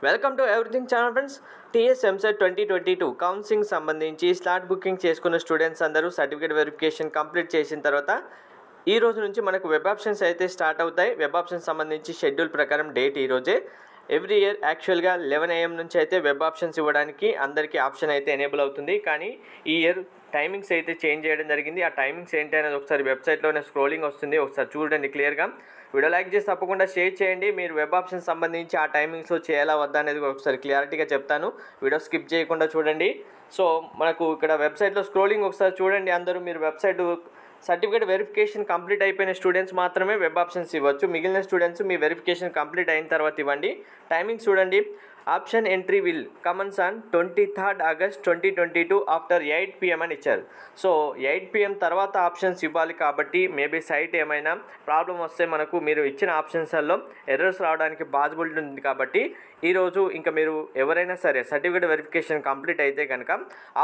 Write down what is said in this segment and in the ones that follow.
Welcome to everything channel friends. Eamcet 2022 counselling సంబంధించి slot booking చేసుకున్న students అందరూ certificate verification complete చేసిన తర్వాత ఈ రోజు నుంచి మనకు వెబ్ ఆప్షన్స్ అయితే స్టార్ట్ అవుతాయి. వెబ్ ఆప్షన్స్ సంబంధించి షెడ్యూల్ ప్రకారం డేట్ ఈ రోజే. ఎవ్రీ ఇయర్ యాక్చువల్గా 11 AM నుంచి అయితే వెబ్ ఆప్షన్స్ ఇవ్వడానికి అందరికీ ఆప్షన్ అయితే ఎనేబుల్ అవుతుంది. కానీ ఈ ఇయర్ టైమింగ్స్ అయితే చేంజ్ చేయడం జరిగింది. ఆ టైమింగ్స్ ఏంటి అనేది ఒకసారి వెబ్సైట్లోనే స్క్రోలింగ్ వస్తుంది, ఒకసారి చూడండి క్లియర్గా. వీడియో లైక్ చేసి తప్పకుండా షేర్ చేయండి. మీరు వెబ్ ఆప్షన్స్ సంబంధించి ఆ టైమింగ్స్లో చేయాలా వద్దా అనేది ఒకసారి క్లారిటీగా చెప్తాను. వీడియో స్కిప్ చేయకుండా చూడండి. సో మనకు ఇక్కడ వెబ్సైట్లో స్క్రోలింగ్ ఒకసారి చూడండి. అందరూ మీరు వెబ్సైట్ సర్టిఫికేట్ వెరిఫికేషన్ కంప్లీట్ అయిపోయిన స్టూడెంట్స్ మాత్రమే వెబ్ ఆప్షన్స్ ఇవ్వచ్చు. మిగిలిన స్టూడెంట్స్ మీ వెరిఫికేషన్ కంప్లీట్ అయిన తర్వాత ఇవ్వండి. టైమింగ్స్ చూడండి. Option entry will commence on 23rd August 2022 after 8 PM అని ఇచ్చారు. సో 8 PM తర్వాత ఆప్షన్స్ ఇవ్వాలి కాబట్టి మేబీ సైట్ ఏమైనా ప్రాబ్లం వస్తే మనకు మీరు ఇచ్చిన ఆప్షన్స్లో ఎర్రర్స్ రావడానికి పాసిబిలిటీ ఉంది. కాబట్టి ఈరోజు ఇంకా మీరు ఎవరైనా సరే సర్టిఫికేట్ వెరిఫికేషన్ కంప్లీట్ అయితే కనుక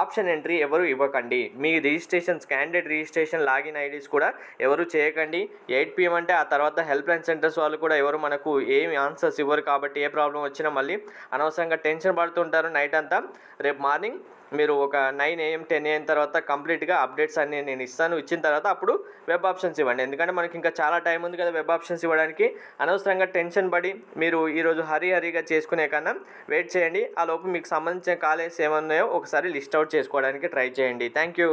ఆప్షన్ ఎంట్రీ ఎవరు ఇవ్వకండి. మీ registrations candidate registration login IDs కూడా ఎవరు చేయకండి. 8 PM అంటే ఆ తర్వాత హెల్ప్లైన్ సెంటర్స్ వాళ్ళు కూడా ఎవరు మనకు ఏమి ఆన్సర్స్ ఇవ్వరు. కాబట్టి ఏ ప్రాబ్లం వచ్చినా మళ్ళీ అనవసరంగా టెన్షన్ పడుతుంటారు నైట్ అంతా. రేపు మార్నింగ్ మీరు ఒక 9 AM 10 AM తర్వాత కంప్లీట్గా అప్డేట్స్ అన్నీ నేను ఇస్తాను. ఇచ్చిన తర్వాత అప్పుడు వెబ్ ఆప్షన్స్ ఇవ్వండి. ఎందుకంటే మనకి ఇంకా చాలా టైం ఉంది కదా వెబ్ ఆప్షన్స్ ఇవ్వడానికి. అనవసరంగా టెన్షన్ పడి మీరు ఈరోజు హరీగా చేసుకునే కన్నా వెయిట్ చేయండి. ఆ లోపు మీకు సంబంధించిన కాలేజెస్ ఏమన్నాయో ఒకసారి లిస్ట్ అవుట్ చేసుకోవడానికి ట్రై చేయండి. Thank you.